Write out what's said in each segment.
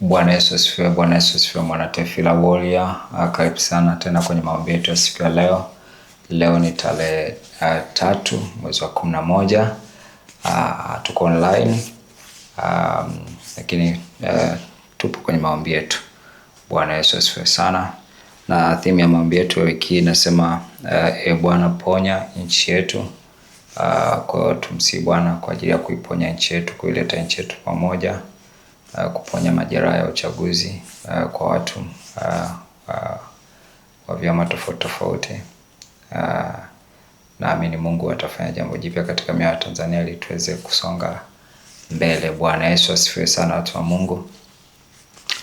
Bwana Yesu asifiwe. Bwana Yesu asifiwe, mwana Tefila Warrior. Karibu sana tena kwenye maombi yetu ya siku ya leo. Leo ni tarehe 3 mwezi wa 11. Tuko online. Lakini tupo kwenye maombi yetu. Bwana Yesu asifiwe sana. Na theme ya maombi yetu wiki hii inasema Bwana ponya nchi yetu. Kwa hiyo tumsihi Bwana kwa ajili ya kuiponya nchi yetu, kuileta nchi yetu pamoja. Kuponya majeraha ya uchaguzi kwa watu wa vyama tofauti tofauti. Naamini Mungu atafanya jambo jipya katika mioyo ya Tanzania ili tuweze kusonga mbele. Bwana Yesu asifiwe sana, watu wa Mungu.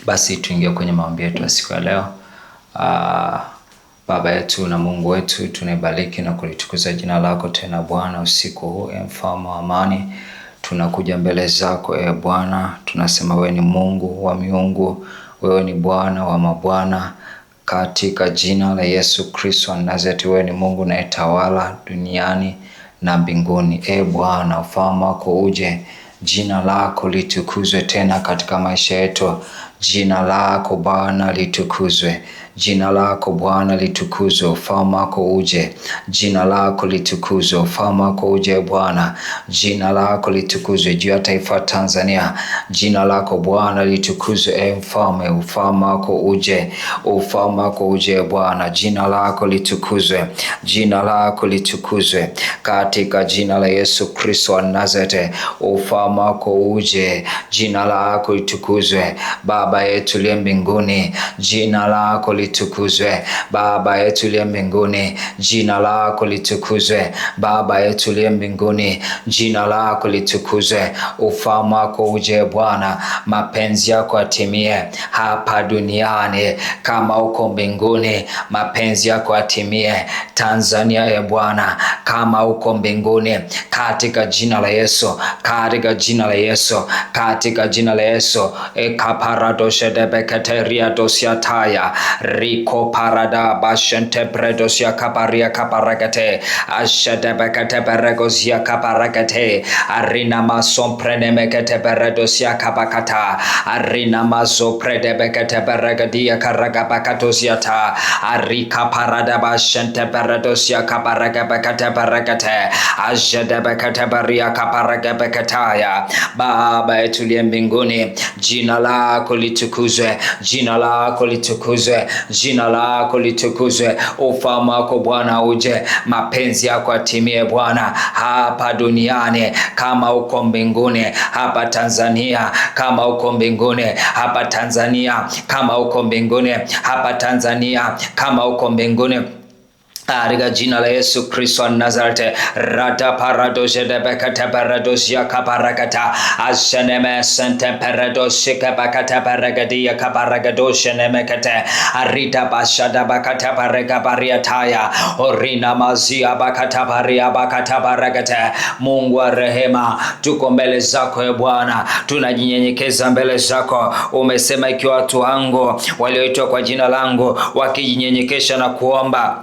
Basi tuingie kwenye maombi yetu ya siku ya leo. Baba yetu na Mungu wetu, tunaibariki na kulitukuza jina lako tena Bwana usiku huu, mfalme wa amani. Tunakuja mbele zako Bwana, tunasema wewe ni Mungu wa miungu, wewe ni Bwana wa mabwana, katika jina la Yesu Kristo wa Nazareti. Wewe ni Mungu unayetawala duniani na mbinguni. Bwana, ufalme wako uje, jina lako litukuzwe tena katika maisha yetu. Jina lako Bwana litukuzwe. Jina lako Bwana litukuzwe. Ufalme wako uje. Jina lako litukuzwe. Ufalme wako uje Bwana. Jina lako litukuzwe juu ya taifa Tanzania. Jina lako Bwana litukuzwe mfalme. Ufalme wako uje. Ufalme wako uje Bwana. Jina lako litukuzwe. Jina lako litukuzwe katika jina la Yesu Kristo wa Nazareti. Ufalme wako uje. Jina lako litukuzwe. Baba yetu uliye mbinguni, jina lako litukuzwe. Baba yetu uliye mbinguni, jina lako litukuzwe. Baba yetu uliye mbinguni, jina lako litukuzwe. Ufalme wako uje Bwana, mapenzi yako yatimie hapa duniani kama uko mbinguni. Mapenzi yako yatimie Tanzania Bwana kama uko mbinguni, katika jina la Yesu, katika jina la Yesu, katika jina la Yesu. Kaparado shedebeketeria dosiataya riko parada bashente bredosia kaparia kaparakate ashedebekete beregosia kaparakate arina mason prenemekete beredosia kapakata arina maso predebekete beregadia karagabakatosiata arika parada bashente beredosia kaparakabekete beregate ashedebekete beria kaparakabeketaya. Baba yetu uliye mbinguni, jina lako litukuzwe. Jina lako litukuzwe. Jina lako litukuzwe. Ufalme wako Bwana uje. Mapenzi yako yatimie Bwana hapa duniani kama uko mbinguni. Hapa Tanzania kama uko mbinguni. Hapa Tanzania kama uko mbinguni. Hapa Tanzania kama uko mbinguni. Katika jina la Yesu Kristo wa Nazareti. Rata paradoje debekata paradosia kaparakata asheneme sente paradosia kapakata paragadia kaparagadoshe nemekate arita bashada bakata paragabariataya orina mazia bakata paria bakata paragate. Mungu wa rehema, tuko mbele zako Bwana, tunajinyenyekeza mbele zako. Umesema ikiwa watu wangu walioitwa kwa jina langu wakijinyenyekesha na kuomba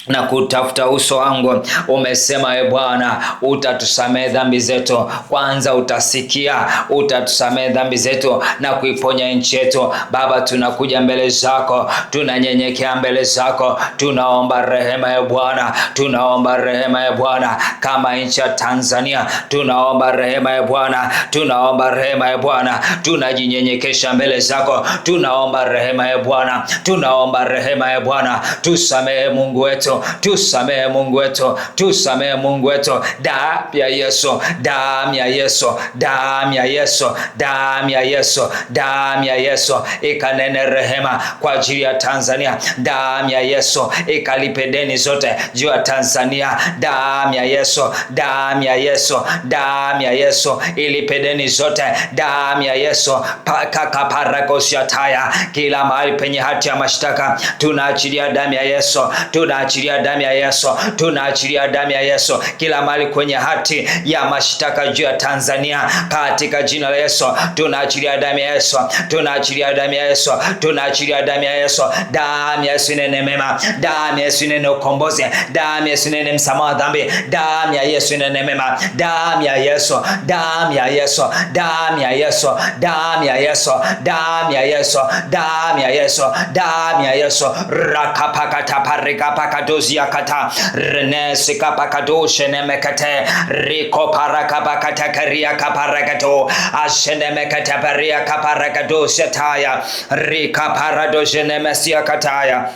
na kutafuta uso wangu, umesema Bwana utatusamehe dhambi zetu. Kwanza utasikia, utatusamehe dhambi zetu na kuiponya nchi yetu. Baba, tunakuja mbele zako, tunanyenyekea mbele zako, tunaomba rehema Bwana, tunaomba rehema Bwana kama nchi ya Tanzania. Tunaomba rehema Bwana, tunaomba rehema Bwana, tunajinyenyekesha mbele zako, tunaomba rehema Bwana, tunaomba rehema Bwana. Tusamehe Mungu wetu, tusamehe Mungu wetu, tusamehe Mungu wetu. Damu ya Yesu, damu ya Yesu, damu ya Yesu, damu ya Yesu, damu ya Yesu ikanene rehema kwa ajili ya Tanzania. Damu ya Yesu ikalipe deni zote juu ya Tanzania. Damu ya Yesu, damu ya Yesu, damu ya Yesu ilipe deni zote. Damu ya Yesu pakakaparakosiataya kila mahali penye hati ya mashtaka, tunaachilia damu ya Yesu, tunaachilia tunaachilia damu ya Yesu, tunaachilia damu ya Yesu kila mahali kwenye hati ya mashtaka juu ya Tanzania, katika jina la Yesu. Tunaachilia damu ya Yesu, tunaachilia damu ya Yesu, tunaachilia damu ya Yesu. Damu ya Yesu inene mema, damu ya Yesu inene ukombozi, damu ya Yesu inene msamaha dhambi, damu ya Yesu inene mema, damu ya Yesu, damu ya Yesu, damu ya Yesu, damu ya Yesu, damu ya Yesu, damu ya Yesu, damu ya Yesu. Rakapakata parikapakadozia kata renesi kapakadoshe nemekate riko parakapakata karia kaparakato ashenemekate paria kaparakadoshe taya rika paradoshe nemesia kataya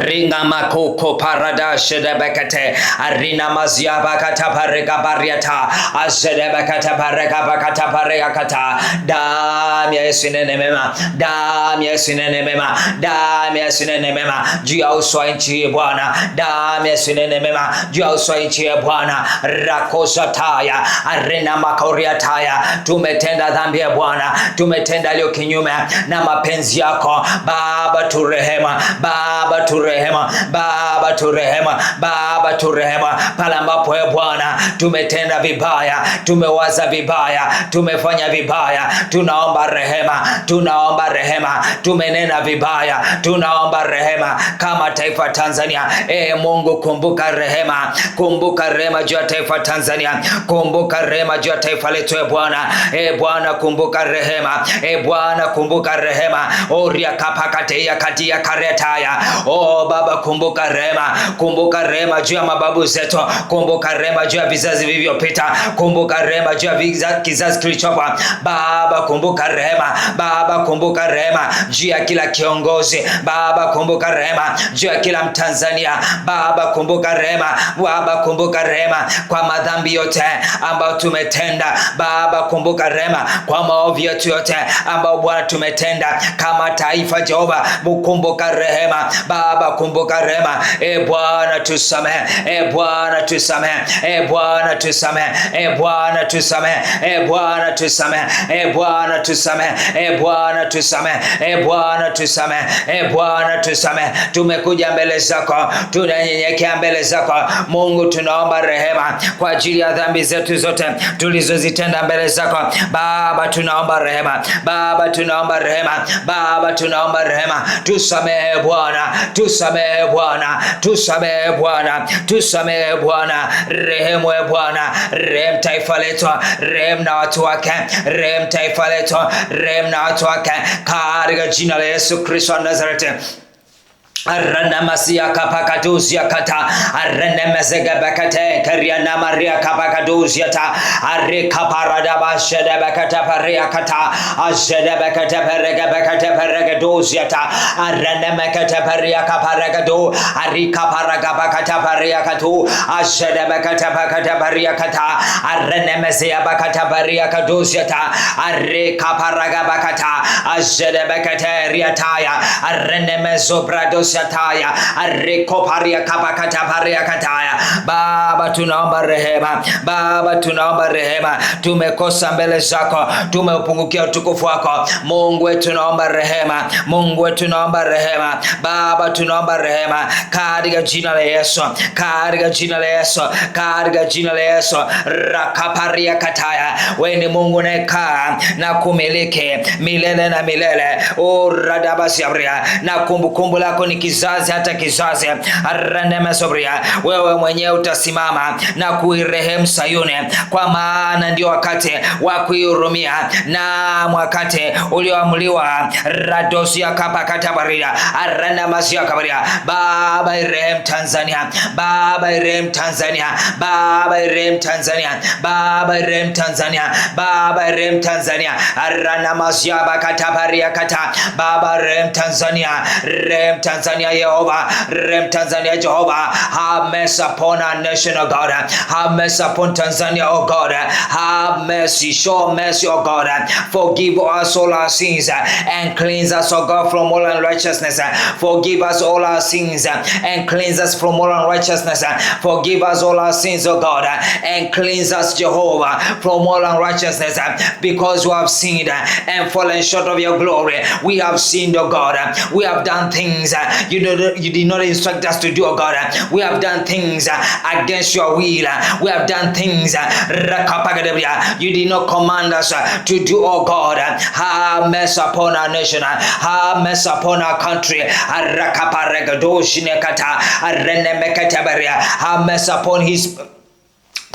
ringa makoko paradashe debekete arina mazia bakata pareka bariata ashe bakata pareka bakata parekata. Damu ya Yesu inene mema, damu ya Yesu inene mema, damu ya Yesu inene mema juu ya uso wa nchi Bwana, damu ya Yesu inene mema juu ya uso wa nchi Bwana. Rakosa taya arina makoria taya, tumetenda dhambi ya Bwana, tumetenda leo kinyume na mapenzi yako Baba, turehema Baba, turehema Baba, turehema Baba, turehema pale ambapo Bwana tumetenda vibaya, tumewaza vibaya, tumefanya vibaya, tunaomba rehema, tunaomba rehema, tumenena vibaya, tunaomba rehema kama taifa Tanzania. Mungu, kumbuka rehema, kumbuka rehema juu ya taifa Tanzania, kumbuka rehema juu ya taifa letu Bwana. Bwana, kumbuka rehema, Bwana, kumbuka rehema. Oria kapakate ya kati ya karetaya. Baba, kumbuka rehema, kumbuka rehema juu ya mababu zetu, kumbuka rehema juu ya vizazi vilivyopita, kumbuka rehema juu ya kizazi kilichopo Baba, kumbuka rehema Baba, kumbuka rehema juu ya kila kiongozi Baba, kumbuka rehema juu ya kila Mtanzania Baba, kumbuka rehema Baba, kumbuka rehema kwa madhambi yote ambayo tumetenda Baba, kumbuka rehema kwa maovu yetu yote ambayo Bwana tumetenda kama taifa Jehova, kumbuka rehema Baba, kumbuka rehema. Bwana tusamehe, Bwana tusamehe, Bwana tusamehe, Bwana tusamehe, Bwana tusamehe, Bwana tusamehe, Bwana tusamehe, Bwana tusamehe, Bwana tusamehe. Tumekuja mbele zako, tunanyenyekea mbele zako Mungu, tunaomba rehema kwa ajili ya dhambi zetu zote tulizozitenda mbele zako Baba, tunaomba rehema Baba, tunaomba rehema Baba, tunaomba rehema. Tusamehe Bwana, tusamehe Bwana, tusamehe Bwana, tusamehe Bwana. Rehemu Bwana, rehemu taifa letu, rehemu na watu wake, rehemu taifa letu, rehemu na watu wake katika jina la Yesu Kristo wa Nazareti. Arana masia kapakaduzia kata arene mezega bakate kariana maria kapakaduzia ta arika parada bashede bakata paria kata ashede bakata parega bakata parega duzia ta arene mekata paria kaparaga do arika paraga bakata paria katu ashede bakata bakata paria kata arene mezia bakata paria kaduzia ta arika paraga bakata ashede bakata riataya arene mezobrado taya ariko paria kapakata paria kataya. Baba, tunaomba rehema Baba, tunaomba rehema. Tumekosa mbele zako, tumeupungukia utukufu wako Mungu wetu, tunaomba rehema Mungu wetu, tunaomba rehema Baba, tunaomba rehema katika jina la Yesu, katika jina la Yesu, katika jina la Yesu. Rakaparia kataya, wewe ni Mungu unayekaa na kumiliki milele na milele. Radabasi abria, na kumbukumbu lako ni kizazi hata kizazi. Aranemesobria, wewe mwenyewe utasimama na kuirehemu Sayuni, kwa maana ndio wakati wa kuihurumia na wakati ulioamliwa. Radosia kapakata baria aranamasia kabaria. Baba, irehemu Tanzania Baba, irehemu Tanzania Baba, irehemu Tanzania Baba, irehemu Tanzania Baba, irehemu Tanzania. Aranamasia bakata baria kata Baba, irehemu Tanzania, rehemu Tanzania Jehovah, rehemu Tanzania Jehovah. Have mercy upon our nation, O God. Have mercy upon Tanzania, O God. Have mercy, show mercy, O God. Forgive us all our sins and cleanse us, O God, from all unrighteousness. Forgive us all our sins and cleanse us from all unrighteousness. Forgive us all our sins, O God, and cleanse us, Jehovah, from all unrighteousness, because we have sinned and fallen short of of your glory. We have sinned, oh God. We have done things you did not instruct us to do, oh God. We have done things against your will. We have done things you did not command us to do, oh God. Have mercy upon our nation. Have mercy upon our country. Have mercy upon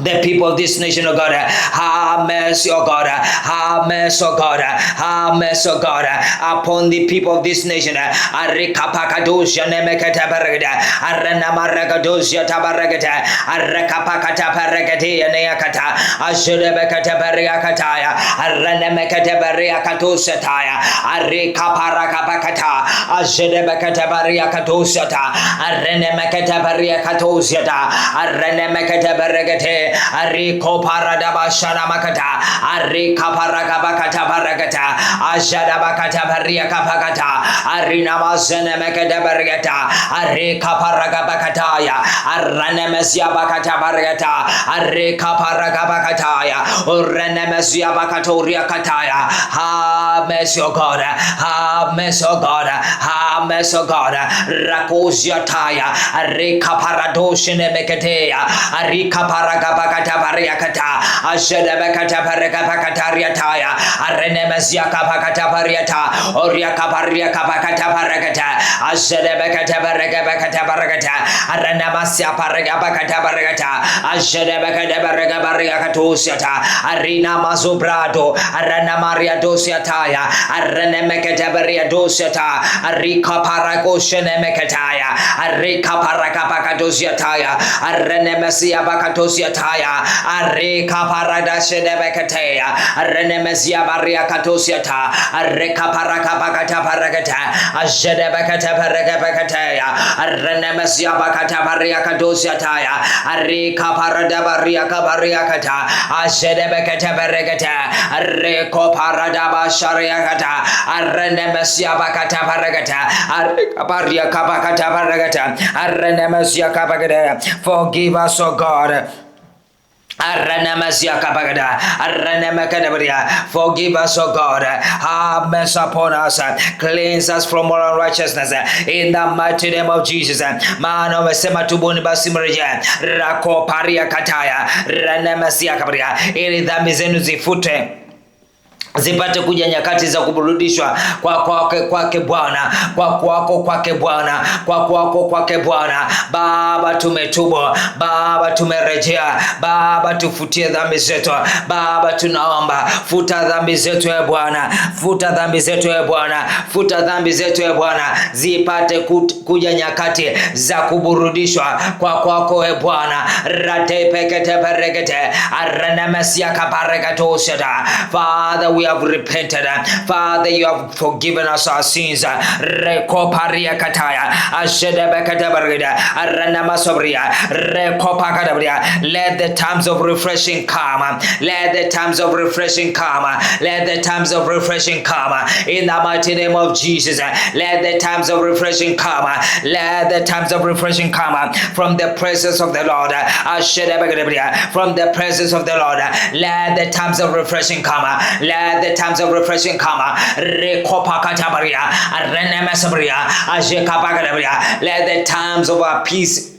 the people of this nation, oh God. Have mercy, oh God. Have mercy, oh God. Have mercy, oh God, upon the people of this nation. Arikapakadosha nemekata baragada. Aranamaragadosha tabaragata. Arakapakata baragati neakata. Ashudebekata bariakataya. Aranemekata bariakatosataya. Arikaparakapakata. Ashudebekata bariakatosata. Aranemekata bariakatosata. Aranemekata baragate. Ariko paradaba shana makata, arika paragabakata baragata, ashada bakata bariaka pakata, arina mazene mekada baragata, arika paragabakataya, aranemesia bakata baragata, arika paragabakataya, uranemesia bakatoria kataya. Have mercy, O God, have mercy, O God, have mercy, O God. Rakosia taya, arika paradoshine mekatea, arika paraga bakata bariakata ashada bakata barakata riataya arenemezia kapakata bariata oriaka bariaka bakata barakata ashada bakata barakata barakata arenamasia paraga bakata barakata ashada bakata baraga bariakatosiata arina mazubrado arana maria dosiataya arenemekata baria dosiata arika paragoshene mekataya arika paraka bakatosiataya arenemesia bakatosiata Areka paradashe debekatea, Renemezia baria katosiata, Areka parakabakata parakata, Ashedebekata parakabakatea, Renemezia bakata baria katosiataya, Areka paradabaria kabariakata, Ashedebekata parakata, Areko paradaba shariakata, Arenemezia bakata parakata, Areka baria kabakata parakata, Arenemezia kabakata. Forgive us, O God. Forgive us, O God. Have mercy upon us. Cleanse us from all unrighteousness. In the mighty name of Jesus. Maana umesema tubuni basi mrejea. Rako paria kataya. Ranamasia kabria. Ili dhambi zenu zifute, zipate kuja nyakati za kuburudishwa kwake Bwana, kwake Bwana, kwake Bwana. Baba, tumetubu, Baba, tumerejea, Baba, tufutie dhambi zetu, Baba, tunaomba futa dhambi zetu ya Bwana, futa dhambi zetu ya Bwana, futa dhambi zetu ya Bwana, zipate kuja nyakati za kuburudishwa kwako e Bwana. Rate pekete perekete aranamesia kaparekatosha. Father, we have repented. Father, you have forgiven us our sins. Rekoparia kataya ashedebekete barida aranamasobria rekopakadabria. Let the times of refreshing come. Let the times of refreshing come. Let the times of refreshing come. In the mighty name of Jesus. Let the times of refreshing come. Let the times of refreshing come from the presence of the Lord. From the presence of the Lord. Let the times of refreshing come. Let the times of refreshing come. Let the times of our peace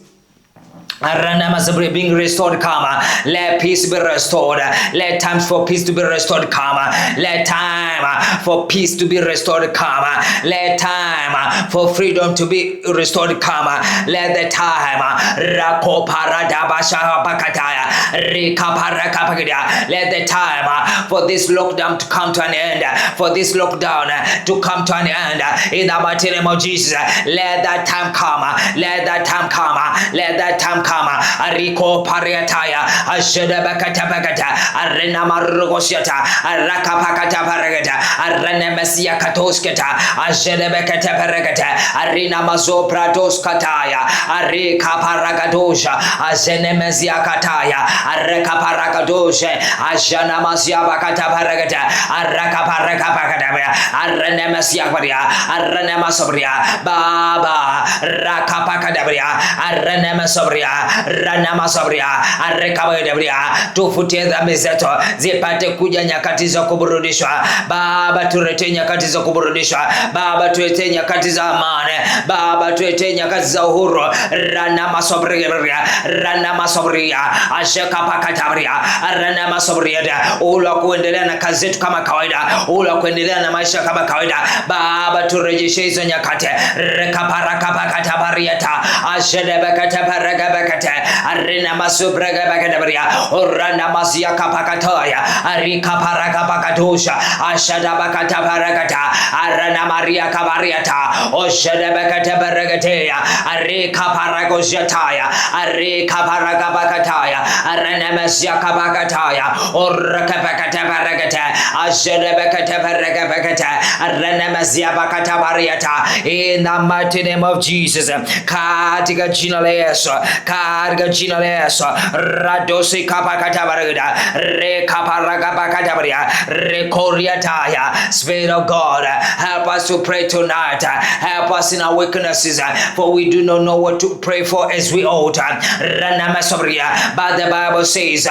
being restored come. Let peace be restored. Let times for peace to be restored come. Let time for peace to be restored come. Let time for freedom to be restored come. Let the time let the time for this lockdown to come to an end. For this lockdown to come to an end. In the mighty name of Jesus. Let that time come. Let that time come. Let that time come. Ariko pariataya ashedabakata bagata arena marugosiata arakapakata paragata arena mesia katosketa ashedabakata paragata arena mazoprados kataya arika paragadosha azene mesia kataya areka paragadosha ashana masia bakata paragata araka paraka pakata Arenemesia Baria, Arenemasabria, Baba, Rakapakadabria, Arenemasabria, Ranamasabria, Arekabadabria, tufutie dhambi zetu zipate kuja nyakati za kuburudishwa. Baba, turete nyakati za kuburudishwa. Baba, tuete nyakati za amani. Baba, tuete nyakati za uhuru. Ranamasabria, Ranamasabria, Ashekapakatabria, Ranamasabria, ula kuendelea na kazi zetu kama kawaida, ula kuendelea na maisha kama kawaida. Baba, turejeshe hizo nyakati. Rekaparakapakatabariata, Ashedebekatabaragabekate, Arinamasubragabekadabaria, Oranamasiakapakatoya, Arikaparakapakatusha, Ashadabakatabarakata, Aranamaria kabariata, Oshedebekatabaragatea, Arikaparagoshataya, Arikaparagabakataya, Aranamasiakabakataya, Orakapakatabaragata, Ashedebekatabaragabekate, Aranamasiabakatabariata. In the mighty name of Jesus, katika jina la Yesu, katika jina la Yesu, radosi kapakatabaragada, rekaparagabakatabaria, rekoriataya. Spirit of God, help us to pray tonight. Help us in our weaknesses, for we do not know what to pray for as we ought. But the Bible says,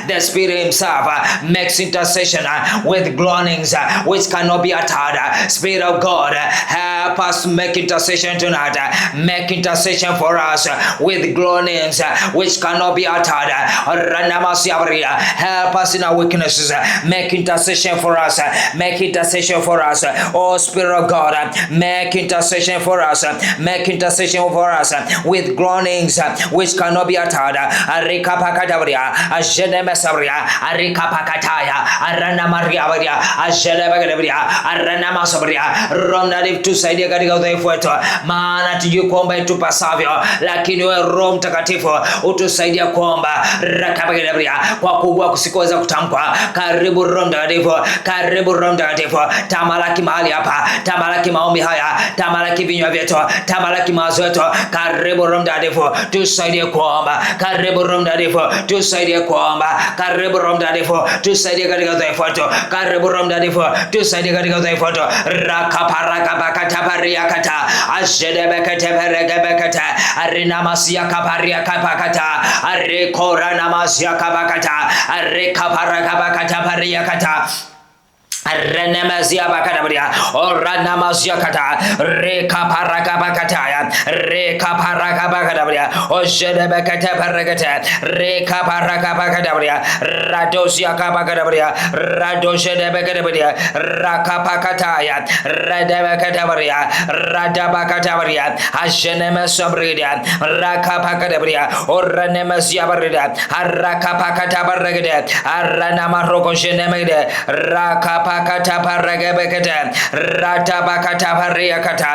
the Spirit Himself makes intercession with groanings which cannot be uttered. Spirit of God, help us make intercession tonight. Make intercession for us with groanings which cannot be uttered. Help us in our weaknesses. Make intercession for us. Make intercession for us. Oh Spirit of God, make intercession for us. Make intercession for us with groanings which cannot be uttered. Arikapakatabaria, Ajenemesabaria, Arikapakataya, Aranamaria, Ajenemegabaria, Aranamasabaria. Ronda tusaidia katika udhaifu wetu, maana tujui kuomba itupasavyo, lakini wewe Roho Mtakatifu utusaidia kuomba kwa kubwa kusikoweza kutamkwa. Karibu Roho Mtakatifu, karibu Roho Mtakatifu. Tamalaki mahali hapa, tamalaki maombi haya, tamalaki vinywa vyetu, tamalaki mawazo yetu. Karibu Roho Mtakatifu, tusaidie kuomba. Karibu Roho Mtakatifu, tusaidie kuomba. Karibu Roho Mtakatifu, tusaidie katika udhaifu wetu. Karibu Roho Mtakatifu, tusaidie katika udhaifu wetu. Rakaparakapakatabariakata, Ashedebekateberegebekata, Arinamasiakapariakapakata, Arikoranamasiakapakata, Arikaparakapakatabariakata. Renemazia bakadabaria, Oranamazia kata, Rekaparakabakataya, Rekaparakabakadabaria, Oshedebekatabarakata, Rekaparakabakadabaria, Radosia kabakadabaria, Radoshedebekadabaria, Rakapakataya, Radebekadabaria, Radabakadabaria, Ashenemesabrida, Rakapakadabaria, Oranemazia barida, Arakapakatabaragade, Aranamarokojenemede, Rakapakatabaragabekata, Ratabakatabarikata,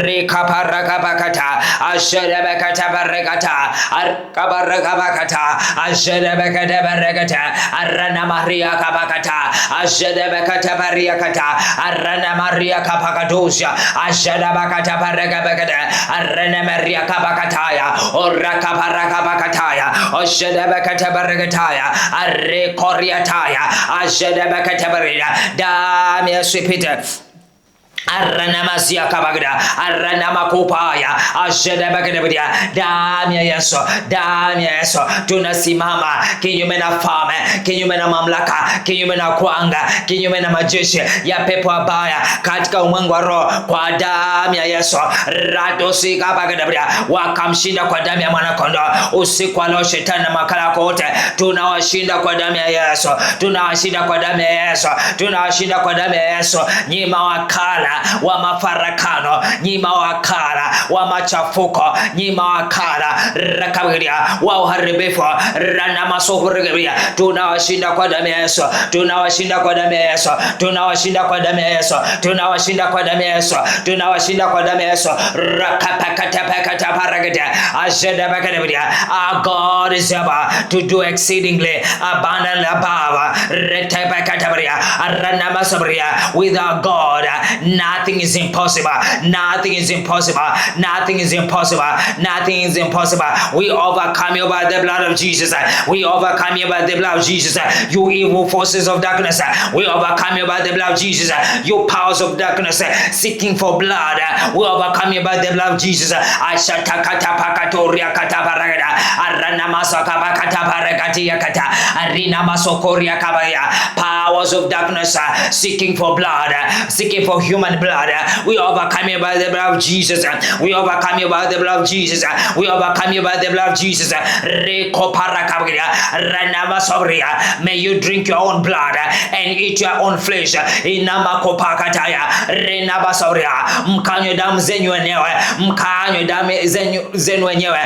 Rikaparakabakata, Ashedebekatabarakata, Arkabarakabakata, Ashedebekatabarakata, Aranamaria kabakata, Ashedebekatabarikata, Aranamaria kapakadosha, Ashedebekatabaragabekata, Aranamaria kabakataya, Orakaparakabakataya, Ashedebekatabarakataya, Arekoriataya, Ashedebekatabarida. Damia sweepita. Aranamasia kabagda, Aranamakupaya, Ashedebekadabadia, Damia Yeso, Damia Yeso. Tunasimama kinyume na falme, kinyume na mamlaka, kinyume na kuanga, kinyume na majeshi ya pepo wabaya katika ulimwengu wa roho kwa damu ya Yesu. Radosi kabagadabadia, wakamshinda kwa damu ya mwanakondoo. Usiku wa leo shetani na makala yako wote tunawashinda kwa damu ya Yesu. Tunawashinda kwa damu ya Yesu. Tunawashinda kwa damu ya Yesu. Nyima wakala wa mafarakano, nyima wakala wa machafuko, nyima wakala rakabiria wa uharibifu, rana masohuribiria. Tunawashinda kwa damu ya Yesu. Tunawashinda kwa damu ya Yesu. Tunawashinda kwa damu ya Yesu. Tunawashinda kwa damu ya Yesu. Tunawashinda kwa damu ya Yesu. Rakapakatapakataparagada, ashedabakadabiria. Our God is able to do exceedingly abundantly above. Retapakatabiria, aranamasabiria. With our God, Nothing is impossible. Nothing is impossible. Nothing is impossible. Nothing is impossible. We overcome you by the blood of Jesus. We overcome you by the blood of Jesus. You evil forces of darkness. We overcome you by the blood of Jesus. You powers of darkness seeking for blood. We overcome you by the blood of Jesus. Ashatakata pakatoria katabaragada. Arana masaka bakatabaragatia kata. Arina masokoria kabaya. Powers of darkness seeking for blood, seeking for human blood. We overcome you by the blood of Jesus. We overcome you by the blood of Jesus. We overcome you by the blood of Jesus. May you drink your own blood and eat your own flesh. Mkanywe damu zenyu wenyewe. Mkanywe damu zenu wenyewe.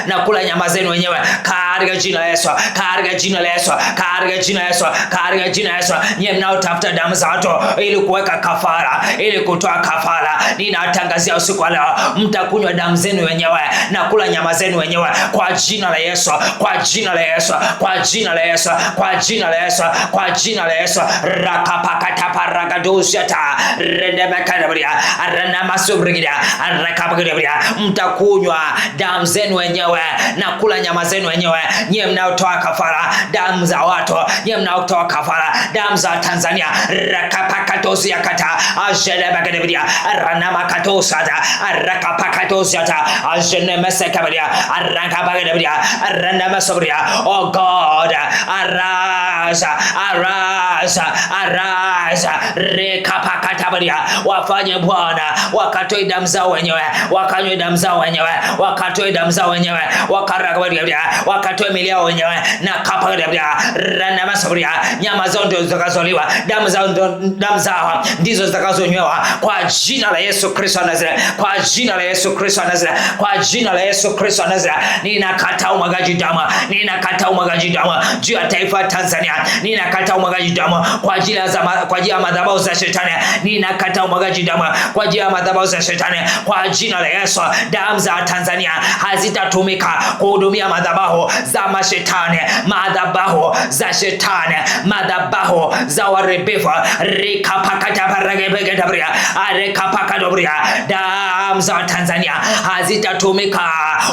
Na kula nyama zenu wenyewe. Katika jina la Yesu. Katika jina la Yesu. Katika jina la Yesu. Katika jina la Yesu. Nyie mnaotafuta damu za watu ili kuweka kafara, ili kutoa kafara, ninatangazia usiku wa leo mtakunywa damu zenu wenyewe na kula nyama zenu wenyewe kwa jina la Yesu. Kwa jina la Yesu. Kwa jina la Yesu. Kwa jina la Yesu. Kwa jina la Yesu. Rakapakataparagadushata rendebekadabria aranamasubrigia arakapakadabria. Mtakunywa damu zenu wenyewe na kula nyama zenu wenyewe. Nyie mnaotoa kafara damu za watu, nyie mnaotoa kafara damu za Tanzania. Rakapakatosi yakata ajelebekadabria aranamakatosata arakapakatosata ajenemesekabaria arakapakadabria aranamasobria. Oh God, arise, arise, arise. Rekapakatabaria. Wafanye Bwana wakatoe damu zao wenyewe, wakanywe damu zao wenyewe, wakatoe damu zao wenyewe, wakarakabaria, wakatoe mili yao wenyewe na kapakabaria ranamasobria. Nyama zao ndio zitakazoliwa, damu zao ndizo zitakazonywewa kwa jina la Yesu Kristo wa Nazareti. Kwa jina la Yesu Kristo wa Nazareti. Kwa jina la Yesu Kristo wa Nazareti. Ninakataa umwagaji damu. Ninakataa umwagaji damu juu ya taifa Tanzania. Ninakataa umwagaji damu kwa ajili ya madhabahu za shetani. Ninakataa umwagaji damu kwa ajili ya madhabahu za shetani. Kwa jina la Yesu, damu za Tanzania hazitatumika kuhudumia madhabahu za mashetani, madhabahu za shetani, madhabahu za waribifu. Rikapakatabaragabegadabria arekapakadobria. Damu za Tanzania hazitatumika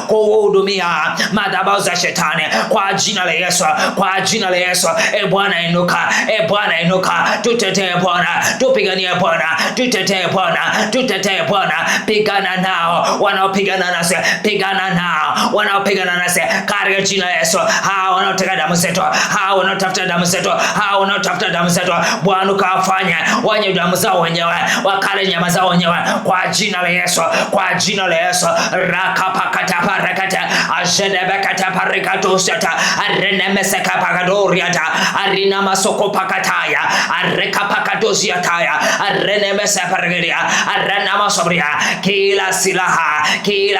kuhudumia madhabahu za shetani kwa jina la Yesu. Kwa jina la Yesu. E Bwana inuka, e Bwana inuka. Tutetee Bwana, tupiganie Bwana, tutetee Bwana, tutetee Bwana. Pigana nao wanaopigana nasi, pigana nao wanaopigana nasi katika jina la Yesu. Hao wanaotaka damu zetu, hao wanaotafuta damu zetu, hao wanaotafuta damu zetu, Bwana ukawafanya wanywe damu zao wenyewe, wakale nyama zao wenyewe kwa jina la Yesu. Kwa jina la Yesu. Rakapakataparakata ajedebekataparikatosata arenemesekapakadoriata arinamasokopakataya arekapakadosiataya arenemesepargeria arenamasobria. Kila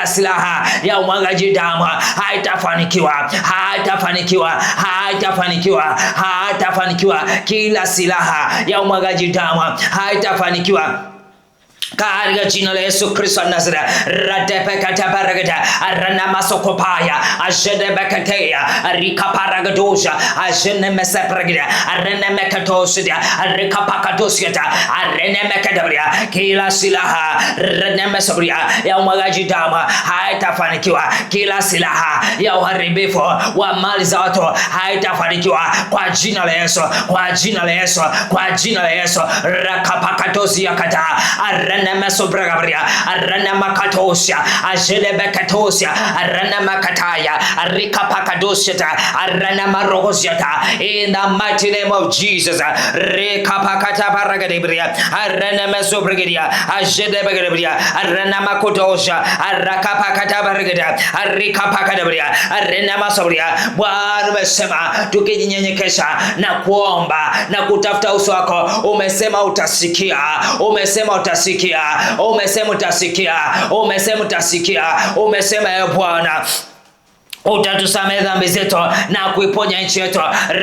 silaha ya umwagaji damu haitafanikiwa, haitafanikiwa, haitafanikiwa, haitafanikiwa. Kila silaha ya umwagaji damu haitafanikiwa katika jina la Yesu Kristo wa Nazareti. Radepekataparagata aranamasokopaya ajedebekateya rikaparagadoja ajenemesepragida arenemekatosida rikapakadosiata arenemekadabria. Kila silaha renemesabria ya umwagaji damu haitafanikiwa. Kila silaha ya uharibifu wa mali za watu haitafanikiwa kwa jina la Yesu. Kwa jina la Yesu. Kwa jina la Yesu. Rakapakadosiakata arenemesobragabria arenemakatosia ajedebekatosia arenemakataya rikapakadosiata arenemarogosiata. In the mighty name of Jesus. Rekapakataparagabria arenemesobragadia ajedebekadabria arenemakotosia arakapakataparagada arikapakadabria arenemasobria. Bwana umesema tukijinyenyekesha na kuomba na kutafuta uso wako, umesema utasikia, umesema utasikia, umesema utasikia, umesema utasikia, umesema ya Bwana utatusamehe dhambi zetu na kuiponya nchi yetu.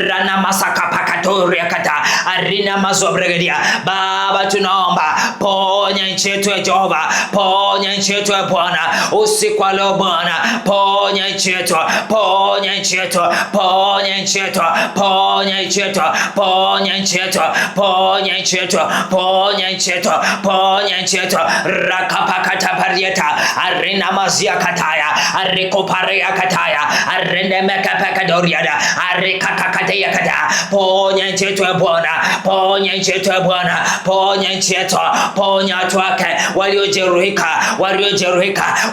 Rana masaka pakatoria kata arina mazobregedia. Baba, tunaomba ponya nchi yetu ya Jehova, ponya nchi yetu ya Bwana usiku wa leo Bwana, ponya nchi yetu, ponya nchi yetu, ponya nchi yetu, ponya nchi yetu, ponya nchi yetu, ponya nchi yetu, ponya nchi yetu, ponya nchi yetu. Rakapakata parieta arina mazia kataya arikoparia kataya arende mekapaka doriada arikakakatea kata. Ponya nchi yetu ya Bwana, ponya nchi yetu ya Bwana, ponya nchi yetu, ponya watu wake waliojeruhika,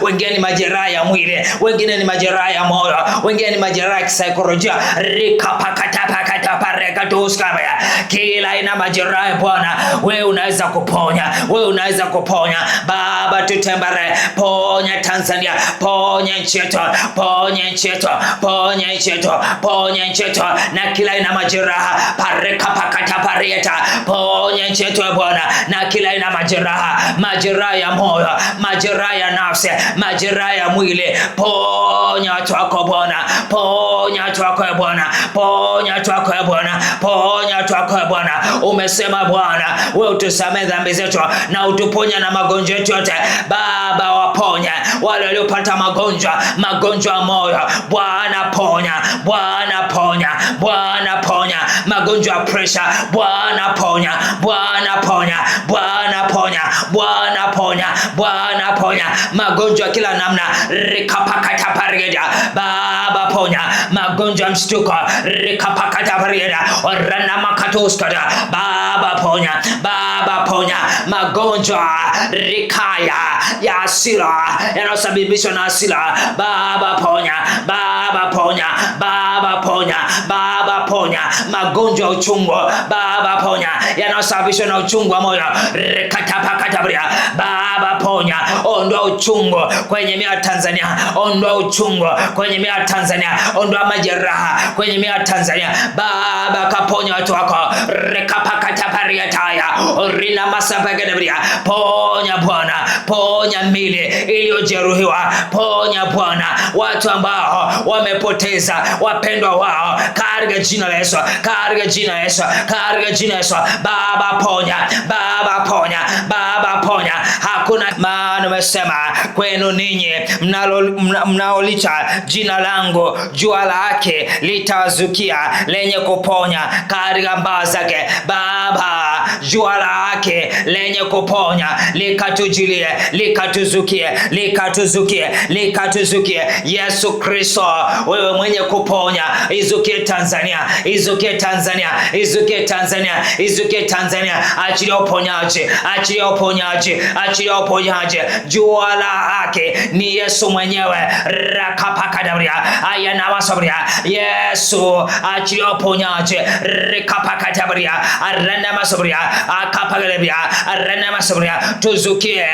wengine ni majeraha ya mwili, wengine ni majeraha ya moyo, wengine ni majeraha ya kisaikolojia. Rikapakata parekatuskabaya, kila ina majeraha Bwana, wewe unaweza kuponya, wewe unaweza kuponya. Baba, tutembere, ponya Tanzania, ponya nchi yetu, ponya nchi yetu, ponya nchi yetu, ponya nchi yetu na kila ina majeraha. Parekapakata parieta, ponya nchi yetu Bwana na kila ina majeraha, majeraha ya moyo, majeraha ya nafsi, majeraha ya mwili. Ponya watu wako Bwana, ponya watu wako Bwana, ponya watu wako Bwana, ponya watu wako Bwana. Umesema Bwana, wewe utusamehe dhambi zetu na utuponya na magonjwa yetu yote. Baba, waponya wale waliopata magonjwa ya moyo. Bwana ponya, Bwana ponya, Bwana ponya magonjwa ya pressure. Bwana ponya, Bwana ponya, Bwana ponya, Bwana ponya, Bwana ponya magonjwa kila namna. Rikapakata parida. Baba, ponya magonjwa ya mshtuko. Rikapakata parida orana makatoskada. Baba ponya, Baba ponya magonjwa rikaya ya hasira yanayosababishwa na hasira. Baba ponya, Baba ponya, Baba ponya, Baba ponya magonjwa ya uchungu. Baba ponya yanayosababishwa na uchungu wa moyo. Rekatapakatabria. Baba ponya, ondoa uchungu kwenye mioyo ya Tanzania, ondoa uchungu kwenye mioyo ya Tanzania, ondoa majeraha kwenye mioyo ya Tanzania. Baba, kaponya watu wako. Rekapakataparia taya orina masapagedabria. Ponya Bwana, ponya mili iliyojeruhiwa. Ponya Bwana watu ambao wamepoteza wapendwa wao katika jina la Yesu, katika jina la Yesu, katika jina la Yesu. Baba ponya, Baba ponya, Baba ponya. Hakuna maana umesema kwenu ninyi mnaolicha jina langu jua lake litazukia lenye kuponya katika mbawa zake. Baba, jua lake lenye kuponya likatujilie, likatuzukie, likatuzukie, likatuzukie. Yesu Kristo, wewe mwenye kuponya, izukie Tanzania, izukie Tanzania, izukie Tanzania, izukie Tanzania. Achilia uponyaji, achilia uponyaji, achilia uponyaji. Jua lake ni Yesu mwenyewe. Rakapakadabria ayana wasabria. Yesu, achilia uponyaji. Rakapakadabria arana masabria akapakadabria arana masabria. Tuzukie,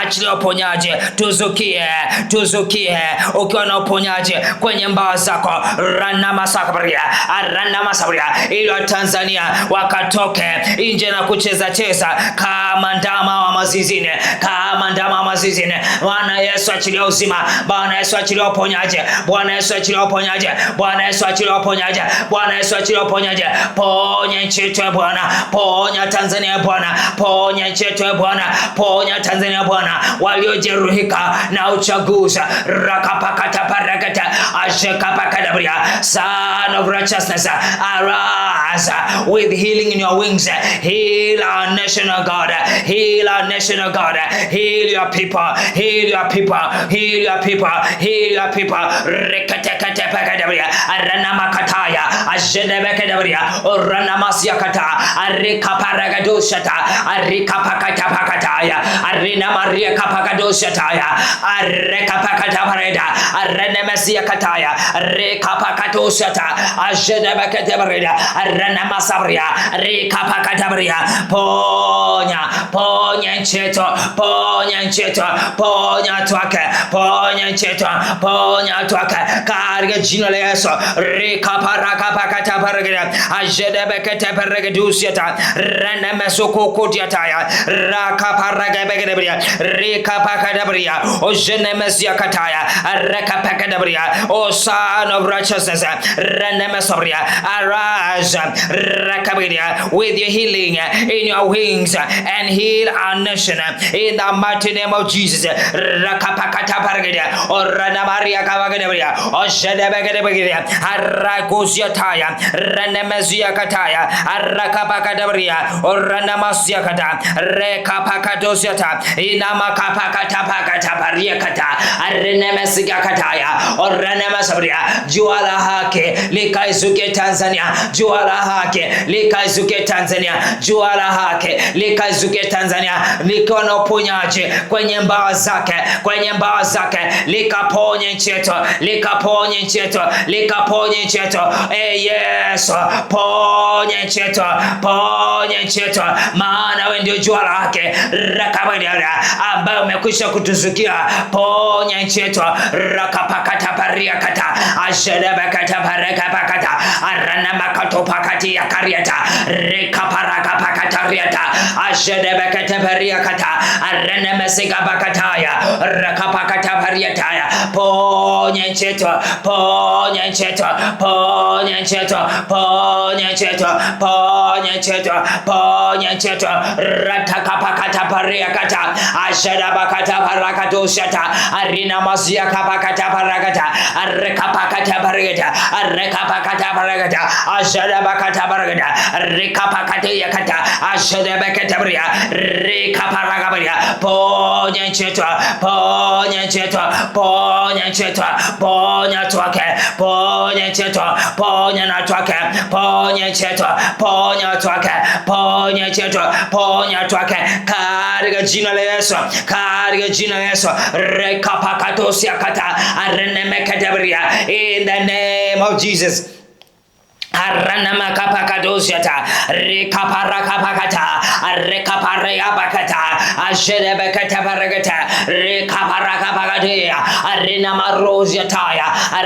achilia uponyaji, tuzukie, tuzukie ukiwa na uponyaji kwenye mbawa zako. Rana masabria arana masabria, ili wa Tanzania wakatoke nje na kucheza kama ndama wa mazizini, kama ndama wa mazizini. Bwana Yesu, achilia uzima. Bwana Yesu, achilia uponyaji. Bwana Yesu, achilia uponyaji. Bwana Yesu, achilia uponyaji. Bwana Yesu, achilia uponyaji. Ponya nchi yetu Bwana, ponya Tanzania Bwana, ponya nchi yetu Bwana, ponya Tanzania Bwana waliojeruhika na uchaguzi. Rakapakata parakata ashekapakadabria. Son of righteousness, arise with healing in your wings. Heal our nation, O God. Heal our nation, O God. Heal your people. Heal your people. Heal your people. Heal your people. Rekatekatepakadabria. Aranamakataya. Ajenebekadabria. Oranamasiakata. Arikaparagadoshata. Arikapakatapakataya. Arinamariakapakadoshataya. Arekapakatapareda. Arenemesiakataya. Rekapakatoshata. Ajenebekadabreda. Arenamasabria. Rekapakatabria. Ponya, ponya nchi yetu, ponya nchi yetu, ponya watu wake, ponya nchi yetu, ponya watu wake. katika jina la Yesu. Rekaparaka pakata paragada ajedebekete paragedusiata renemesokokodiataya rakaparagabegedebria rekapakadabria ojenemesiakataya rekapakadabria. O Son of Righteousness, renemesabria, arise rakabidia with your healing in your wings and heal our nation in the mighty name of Jesus. Rakapakata paragada or ranamaria kavagedebria ojedebegedebria arakusiataya renemesiakataya arakapakadabria or ranamasiakata rekapakadosiata inamakapakata pakata pariakata arenemesiakataya or renemasabria. Jua la haki likaizuke Tanzania, jua la haki likaizuke Tanzania, jua la haki likaizuke Tanzania, liko na uponyaji kwenye mbawa zake, kwenye mbawa zake, likaponye nchi yetu, likaponye nchi yetu, likaponye nchi yetu. Yesu, ponye nchi yetu, ponye nchi yetu, maana wewe ndio jua la haki rakabadia ambaye umekwisha kutuzukia. Ponye nchi yetu rakapakata pariakata ashedebekata parekapakata aranamakato pakati ya kariata rekaparaka pakatariata ashedebekata pariakata aranemesika pakataya rakapakata pariataya. Ponye nchi yetu, ponye nchi yetu, ponye nchi yetu, ponye nchi yetu, ponye nchi yetu, ponye nchi yetu ratakapakata pariakata ashedebekata parakatoshata arina masia kapakata parakata rekapakata paragata rekapakata paragata ashadabakata paragata rekapakata yakata ashadabakata paria rekaparagabaria. Ponye ncheto, ponye ncheto, ponye ncheto, ponye twake, ponye ncheto, ponye na twake, ponye ncheto, ponye twake, ponye ncheto, ponye twake katika jina la Yesu, katika jina la Yesu. Rekapakatosiakata arenemekadabria in the name of Jesus. Aranama kapakadosiata rekaparakapakata rekapareabakata ashedebekata paragata rekaparakapakatia arinama rosiataya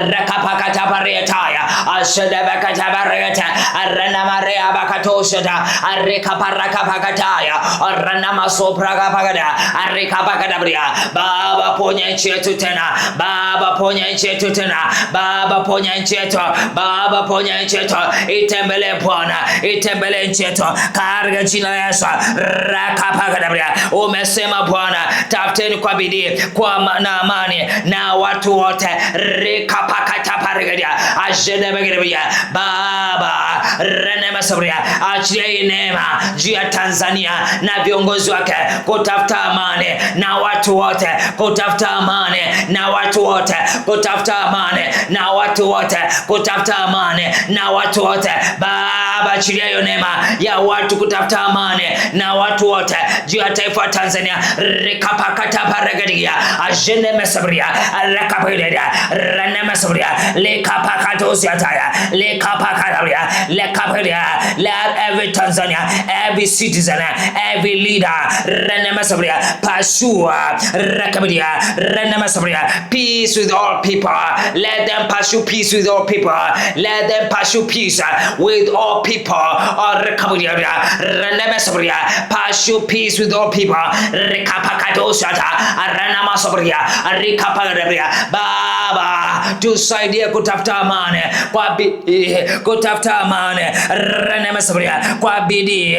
rekapakata pariataya ashedebekata paragata aranama reabakatosata rekaparakapakataya aranama soprakapakata rekapakadabria. Baba ponya nchi yetu tena, Baba ponya nchi yetu tena, Baba ponya nchi yetu, Baba ponya nchi yetu. Itembele Bwana, itembele nchi yetu katika jina la Yesu. Rakapakadabria. Umesema Bwana, tafuteni kwa bidii kwa na amani na watu wote. Rekapakataparagadia ajedebegedebia. Baba renemasabria, achilie neema juu ya Tanzania na viongozi wake kutafuta amani na watu wote, kutafuta amani na watu wote, kutafuta amani na watu wote, kutafuta amani na watu wote. Baba, achilia hiyo neema ya watu kutafuta amani na watu wote juu ya taifa la Tanzania. Rekapakata paragadia ajene mesabria rekapadia rene mesabria lekapakatosiataya lekapakadaria lekapadia. Let every Tanzania, every citizen, every leader rene mesabria pursue rekapadia rene mesabria peace with all people. Let them pursue peace with all people. Let them pursue peace with all people. Pursue peace with all people. Baba, tusaidie kutafuta amani kwa bidii, kutafuta amani kwa bidii,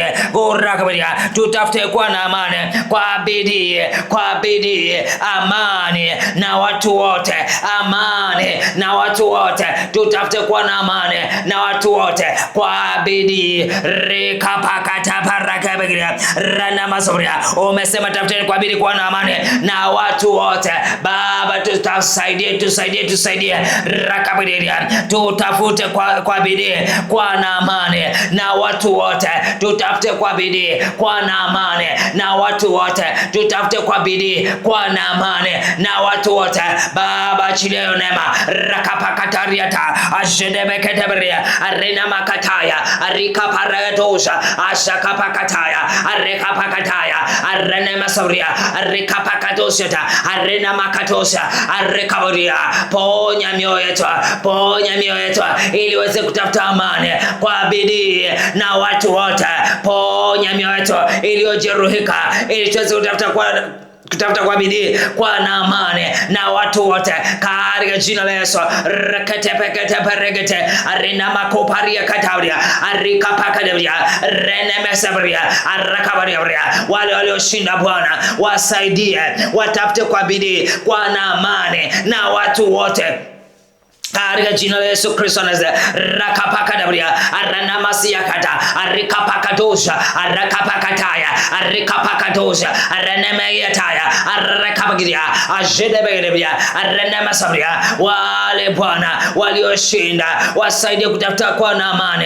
tutafute kwa na amani kwa bidii, kwa bidii, amani na watu wote, amani na watu wote, tutafute kwa na amani na watu wote kwa bidii. Rekapakata parakabegira rana masobria. Umesema tafuteni kwa bidii kwa na amani na watu wote. Baba, tusaidie, tusaidie, tusaidie. Rakabegira, tutafute kwa bidii kwa na amani na watu wote, tutafute kwa bidii kwa na amani na watu wote, tutafute kwa bidii kwa na amani na watu wote. Baba, achilia neema. Rakapakatariata ajedebeketebria arena makataya arika paratosha ashakapakataya arekapakataya arena masauria arekapakatosha arena makatosha arekaboria ponya mioyo yetu, ponya mioyo yetu ili uweze kutafuta amani kwa bidii na watu wote. Ponya mioyo yetu iliyojeruhika ili tuweze kutafuta kwa bidii kwa na amani na watu wote katika jina la Yesu. Rekete pekete peregete arina makoparia katauria arika pakadabria renemesabria arakabaria. Wale walioshinda Bwana wasaidie, watafute kwa bidii kwa na amani na watu wote katika jina la Yesu Kristo Nazareti. Rakapakadabria aranamasia kata arikapakadosha arakapakataya arikapakadosha aranemeyataya arakapagiria ajedebegedebia aranemasabria. Wale Bwana walioshinda wasaidie kutafuta kwa na amani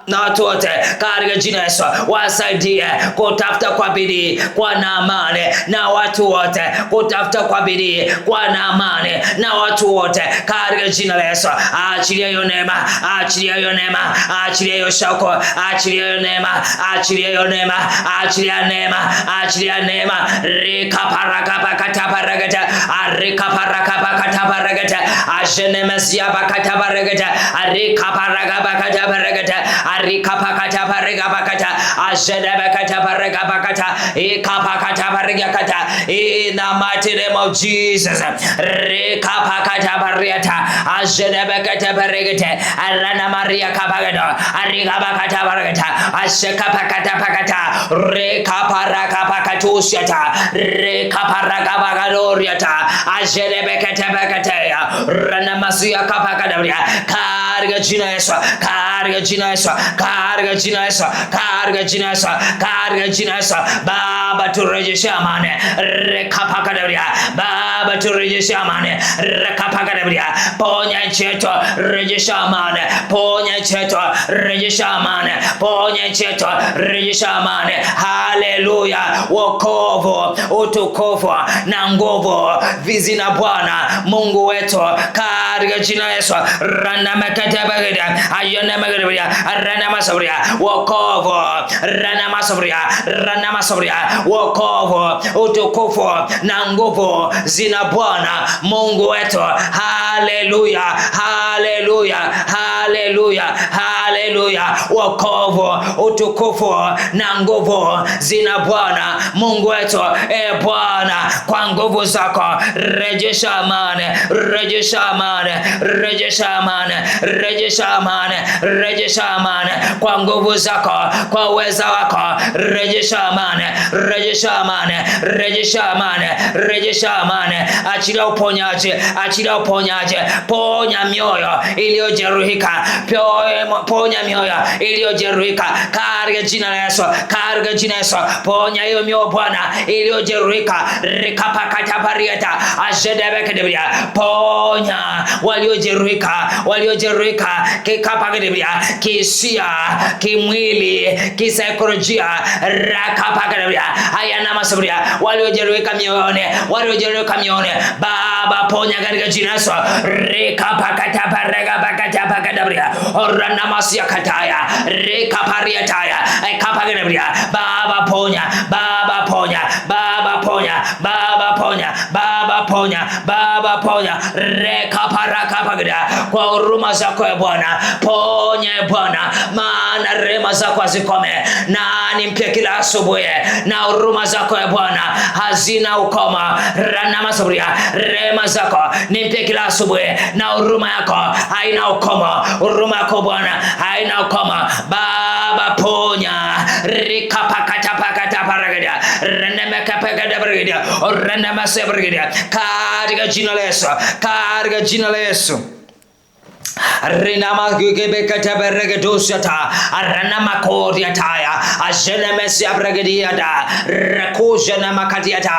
na watu wote katika jina la Yesu. Wasaidie kutafuta kwa bidii kwa na amani na watu wote, kutafuta kwa bidii kwa na amani na watu wote katika jina la Yesu. Achilia hiyo neema, achilia hiyo neema, achilia hiyo shauku, achilia hiyo neema, achilia hiyo neema, achilia neema, achilia neema. Rika paraka pakata paragata arika paraka pakata paragata ajenemesia pakata paragata arika paraka pakata paragata arika pakata paragata ajedebekata paragata ikapakata paragata. In the mighty name of Jesus. Rika pakata paragata ajedebekata paragata arana maria kapagado arika pakata paragata asheka pakata pakata rika paraka pakatusiata rika paraka pakadoriata ajedebekata pakata rana masia kapakadabria katika jina la Yesu, katika jina la Yesu, katika jina la Yesu, katika jina la Yesu, katika jina la Yesu. Baba turejeshe amani, rekapakadabria. Baba turejeshe amani, rekapakadabria. Ponya nchi yetu, rejesha amani. Ponya nchi yetu, rejesha amani. Ponya nchi yetu, rejesha amani. Haleluya. Wokovu, utukufu na nguvu vizina Bwana Mungu wetu katika jina la Yesu. Rana makatabagada ayana magada rana masabria wokovu rana masabria wokovu utukufu na nguvu zina Bwana Mungu wetu. Haleluya, haleluya, haleluya, haleluya. Wokovu utukufu na nguvu zina Bwana Mungu wetu. Bwana, kwa nguvu zako rejesha amani, rejesha amani, rejesha amani, rejesha amani, rejesha amani. Kwa nguvu zako, kwa uweza wako rejesha amani, rejesha amani, rejesha amani, rejesha amani. Achilia uponyaji, achilia uponyaji. Ponya mioyo iliyojeruhika, ponya mioyo iliyojeruhika katika jina la Yesu, katika jina la Yesu. Ponya hiyo mioyo Bwana iliyojeruhika, rekapakata parieta ajedebekadebia. Ponya waliojeruhika, waliojeruhika kikapakadebia, kisia, kimwili, kisaikolojia, rakapakadebia. Hayana masabria waliojeruhika mioyoni, waliojeruhika mioyoni. Baba ponya katika jina la Yesu. Rekapakata paragapakata pakadebia orana masia kataya rekapariataya kapakadebia. Baba ponya, Baba ponya, Baba ponya, Baba ponya, Baba ponya, Baba ponya. Rekaparakapagada kwa huruma zako ya Bwana. Ponya Bwana, maana rehema zako hazikome. Nani mpya kila asubuhi, na huruma zako ya Bwana hazina ukoma. Rana masabria, rehema zako ni mpya kila asubuhi, na huruma yako haina ukoma. Huruma yako Bwana haina ukoma. Baba ponya, rikapakata pakata paragada renemekapagada paragada renemasabria katika jina la Yesu, katika jina la Yesu. Rinama gebekata beregadosata aranama koriataya ajenemesi abragadiada rekujana makadiata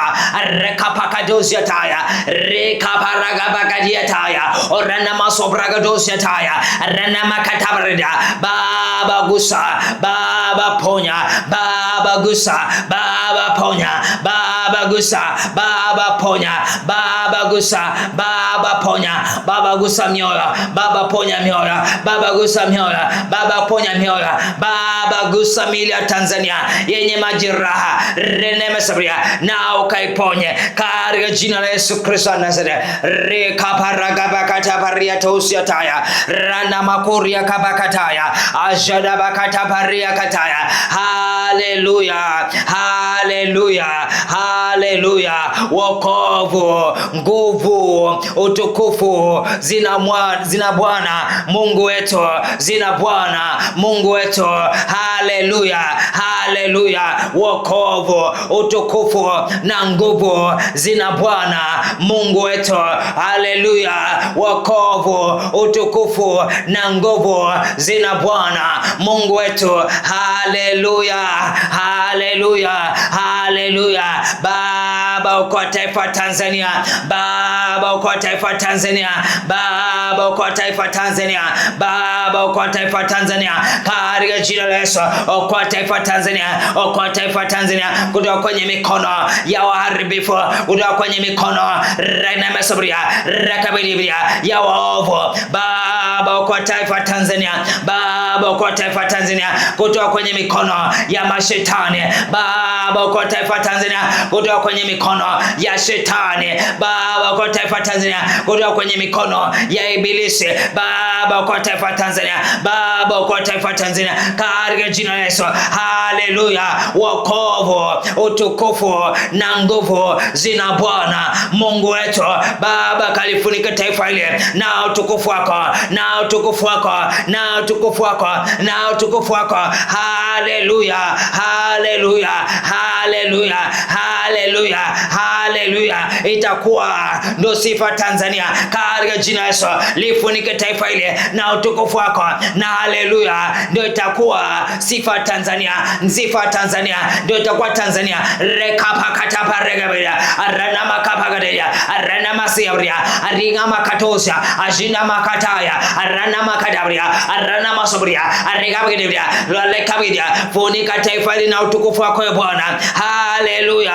rekapakadosiataya rekaparagabagadiataya oranama sobragadosiataya aranama katabrida. Baba gusa, Baba ponya, Baba gusa, Baba ponya, Baba gusa, Baba ponya, Baba gusa, Baba ponya, Baba gusa mioyo, Baba Baba ponya mioyo, Baba gusa mioyo, Baba ponya mioyo, Baba gusa miili ya Tanzania yenye majeraha, reneme sabria na ukaiponye katika jina la Yesu Kristo wa Nazareth. Rekaparagabakata paria tosia taya, rana makuria kabakataya, ajada bakata paria kataya. Haleluya, haleluya, haleluya. Wokovu, nguvu, utukufu zina Bwana Mungu wetu, zina Bwana Mungu wetu. Haleluya, haleluya. Wokovu, utukufu na nguvu zina Bwana Mungu wetu. Haleluya. Wokovu, utukufu na nguvu zina Bwana Mungu wetu. Haleluya, haleluya, haleluya. Baba uko taifa Tanzania, Baba uko taifa Tanzania, Baba uko taifa Tanzania, Baba uko taifa Tanzania katika jina la Yesu. Uko taifa Tanzania, uko taifa Tanzania kutoka kwenye mikono ya waharibifu, kutoka kwenye mikono rena mesabria rakabilibria ya waovu. Baba uko taifa Tanzania, Baba uko taifa Tanzania kutoka kwenye mikono ya mashetani. Baba uko taifa Tanzania kutoka kwenye mikono ya shetani. Baba uko taifa Tanzania kutoka kwenye mikono ya ibilisi. Baba uko taifa Tanzania, Baba uko taifa Tanzania katika jina la Yesu. Haleluya. Wokovu, utukufu na nguvu zina Bwana Mungu wetu. Baba kalifunika taifa hili na utukufu wako, na utukufu wako, na utukufu wako, na utukufu wako. Haleluya, haleluya, haleluya, haleluya, haleluya. Itakuwa ndo sifa Tanzania katika jina la Yesu. Lifunike taifa hili na utukufu wako, na haleluya ndio itakuwa sifa Tanzania. Sifa Tanzania ndio itakuwa Tanzania. Rekapakata paregabira arana makapagadeya arana masiabria aringa makatosha ajina makataya arana makadabria arana masobria arigabidebria lekabidia. Funika taifa hili na utukufu wako Bwana. Haleluya,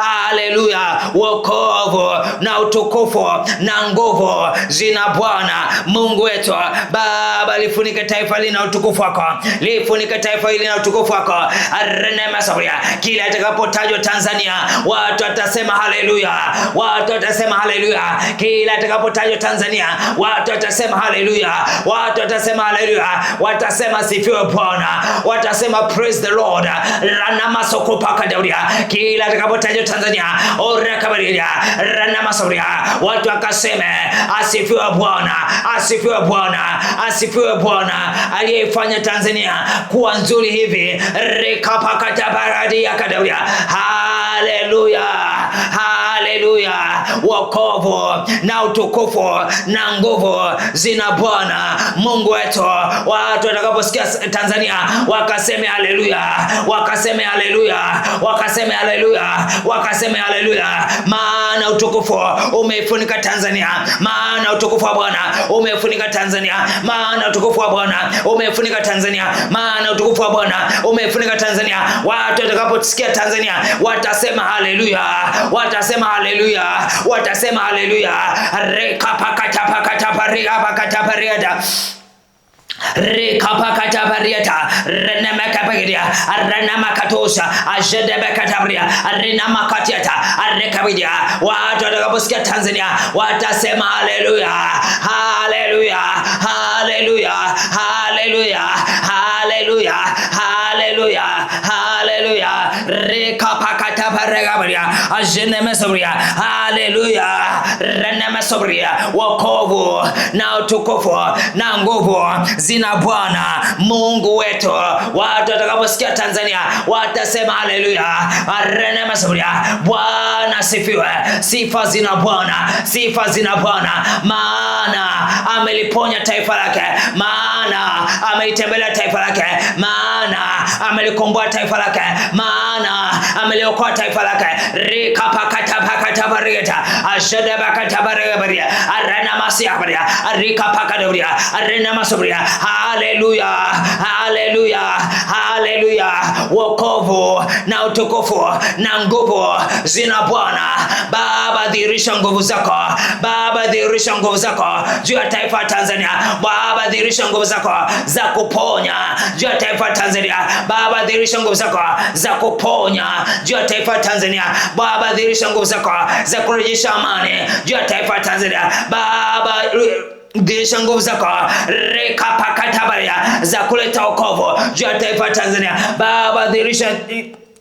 haleluya. Wokovu na utukufu na nguvu zina Bwana Mungu wetu. Baba lifunike taifa hili na utukufu wako, lifunike taifa hili na utukufu wako. Arena sabria kila atakapotajwa Tanzania watu watasema haleluya, watu watasema haleluya. Kila atakapotajwa Tanzania watu watasema haleluya, watu watasema haleluya, watasema sifiwe Bwana, watasema praise the Lord. Rana masoko paka dauria kila atakapotajwa Tanzania ora kabaria rana masabria watu wakaseme asifiwe Bwana, asifiwe Bwana, asifiwe Bwana aliyefanya Tanzania kuwa nzuri hivi. Rekapakata baradi ya kadauria. Haleluya, haleluya. Wokovu na utukufu na nguvu zina Bwana Mungu wetu. Watu watakaposikia Tanzania wakaseme haleluya, wakaseme haleluya, wakaseme haleluya, wakaseme haleluya. Maana utukufu umeifunika Tanzania, maana utukufu wa Bwana umeifunika Tanzania, maana utukufu wa Bwana umeifunika Tanzania, maana utukufu wa Bwana umeifunika Tanzania. Watu watakaposikia Tanzania watasema haleluya, watasema haleluya, watasema haleluya. Rekapakata pakata paria pakata pariada rekapakata pariata renamakapagria renamakatosha ajedebekatabria renamakatiata arekabidia. Watu watakaposikia Tanzania watasema haleluya, haleluya, haleluya, haleluya, haleluya, haleluya, haleluya. Rekapakata paregabria ajenemesabria haleluya renemesabria. Wokovu na utukufu na nguvu zina Bwana Mungu wetu. Watu watakaposikia Tanzania watasema haleluya, renemesabria. Bwana sifiwe. Sifa zina Bwana, sifa zina Bwana, maana ameliponya taifa lake, maana amelitembelea taifa lake, maana amelikomboa taifa lake, maana ameliokoa taifa lake. Rikapakatabarigata ashadabakatabaria arana masiabaria rikapakadabaria arena masobria. Haleluya, haleluya, haleluya. Wokovu na utukufu na nguvu zina Bwana. Baba, dhihirisha nguvu zako. Baba, dhihirisha nguvu zako juu ya taifa Tanzania. Baba, dhihirisha nguvu zako za kuponya juu ya taifa Tanzania. Baba, dhihirisha nguvu zako za kuponya juu ya taifa Tanzania. Baba, dhihirisha nguvu zako za kurejesha amani juu ya taifa Tanzania. Baba, dhihirisha nguvu zako rekapakatabaria za kuleta wokovu juu ya taifa Tanzania. Baba, dhihirisha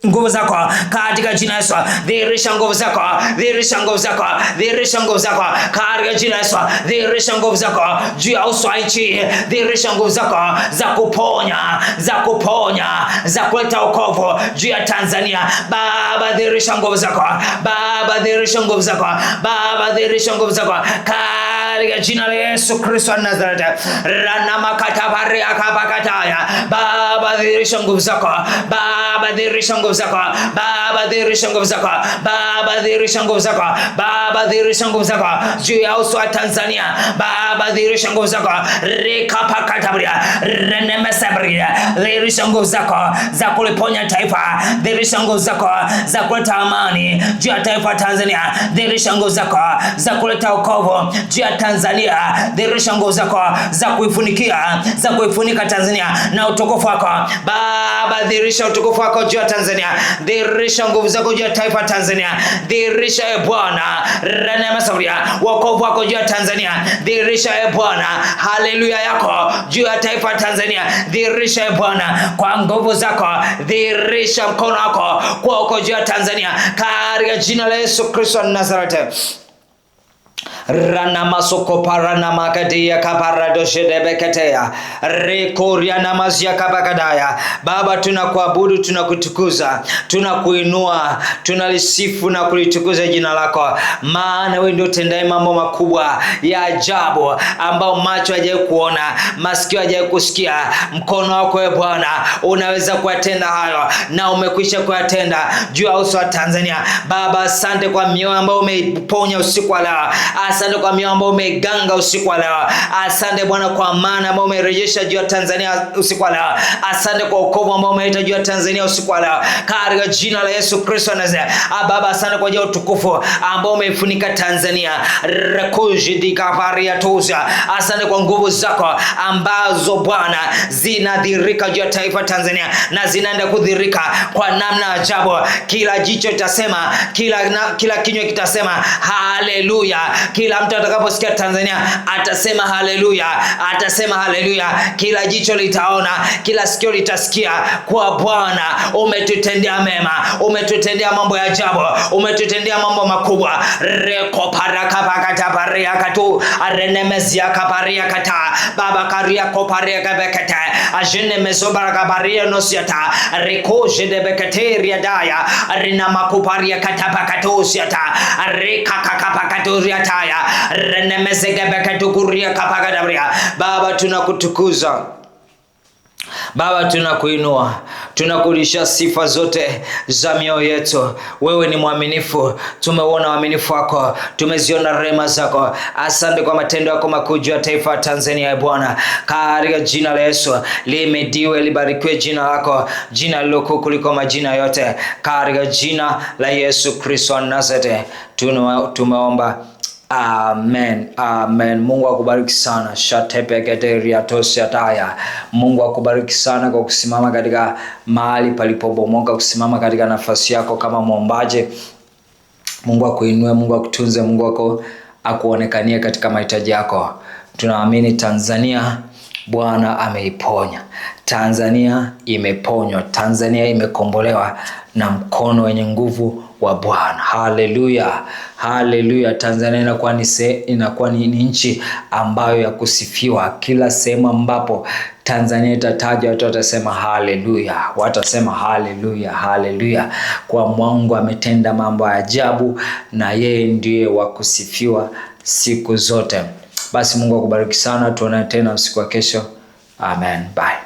nguvu zako katika jina la Yesu. Dhihirisha nguvu zako, dhihirisha nguvu zako, dhihirisha nguvu zako katika jina la Yesu. Dhihirisha nguvu zako juu ya uso wa nchi. Dhihirisha nguvu zako za kuponya, za kuponya, za kuleta wokovu juu ya Tanzania. Baba, dhihirisha nguvu zako. Baba, dhihirisha nguvu zako. Baba, dhihirisha nguvu zako katika jina la Yesu Kristo wa Nazareth. Rana makatabaria kapakataya. Baba, dhihirisha nguvu zako. Baba, dhihirisha nguvu zako. Baba, dhihirisha nguvu zako. Baba, dhihirisha nguvu zako. Baba, dhihirisha nguvu zako juu ya uso wa Tanzania. Baba, dhihirisha nguvu zako. Rekapakatabria renemesabria. Dhihirisha nguvu zako za kuliponya taifa. Dhihirisha nguvu zako za kuleta amani juu ya taifa Tanzania. Dhihirisha nguvu zako za kuleta wokovu juu ya Tanzania. Dhihirisha nguvu zako za kuifunika Tanzania na utukufu wako. Baba, dhihirisha utukufu wako juu ya Tanzania. Dhihirisha nguvu zako juu ya taifa Tanzania. Dhihirisha Bwana rana masabria wokovu wako juu ya Tanzania. Dhihirisha Bwana haleluya yako juu ya taifa Tanzania. Dhihirisha Bwana kwa nguvu zako. Dhihirisha mkono wako kwa uko juu ya Tanzania katika jina la Yesu Kristo wa Nazareth. Rana masoko parana makadia kaparado shedebeketea rekoria namazia kabakadaya. Baba, tunakuabudu, tunakutukuza, tunakuinua, tunalisifu na kulitukuza jina lako, maana wewe ndio utendaye mambo makubwa ya ajabu ambao macho hajawahi kuona, masikio hajawahi kusikia. Mkono wako wewe Bwana unaweza kuyatenda hayo na umekwisha kuyatenda juu ya uso wa Tanzania. Baba, asante kwa mioyo ambayo umeiponya usiku wa leo. Asante kwa mioyo ambayo umeganga usiku wa leo. Asante Bwana kwa amani ambayo umerejesha juu ya Tanzania usiku wa leo. Asante kwa wokovu ambao umeleta juu ya Tanzania usiku wa leo katika jina la Yesu Kristo wa Nazareth. Baba, asante kwa ajili ya utukufu ambao umeifunika Tanzania. Asante kwa nguvu zako ambazo Bwana zinadhirika juu ya taifa Tanzania na zinaenda kudhirika kwa namna ajabu. Kila jicho litasema, kila kinywa kitasema haleluya. Kila mtu atakaposikia Tanzania atasema haleluya, atasema haleluya. Kila jicho litaona, kila sikio litasikia kwa Bwana umetutendea mema, umetutendea mambo ya ajabu, umetutendea mambo makubwa. Reko paraka pakata paria katu arenemezia kaparia kata baba karia koparia kabekata ajene mesobaraka baria nosiata reko jedebeketeria daya arina makuparia kata pakatosiata reka kakapakatoria taya renemezega bekatukuria kapakadabria. Baba, tunakutukuza. Baba, tunakuinua, tunakulisha sifa zote za mioyo yetu. Wewe ni mwaminifu, tumeona uaminifu wako, tumeziona rehema zako. Asante kwa matendo yako makuu juu ya taifa la Tanzania ya Bwana. Katika jina la Yesu, lihimidiwe, libarikiwe jina lako, jina lililokuu kuliko majina yote. Katika jina la Yesu Kristo wa Nazareth tumeomba. Amen. Amen. Mungu akubariki sana. Shatepeketeria tosiataya. Mungu akubariki sana kwa kusimama katika mahali palipobomoka, kusimama katika nafasi yako kama mwombaji. Mungu akuinue, Mungu akutunze, Mungu akuonekanie katika mahitaji yako. Tunaamini Tanzania Bwana ameiponya. Tanzania imeponywa. Tanzania imekombolewa na mkono wenye nguvu wa Bwana. Haleluya. Haleluya. Tanzania inakuwa ni nchi ambayo ya kusifiwa. Kila sehemu ambapo Tanzania itatajwa watu watasema haleluya. Watasema haleluya, haleluya. Kwa Mungu ametenda mambo ya ajabu na yeye ndiye wa kusifiwa siku zote. Basi Mungu akubariki sana. Tuonane tena usiku wa kesho. Amen. Bye.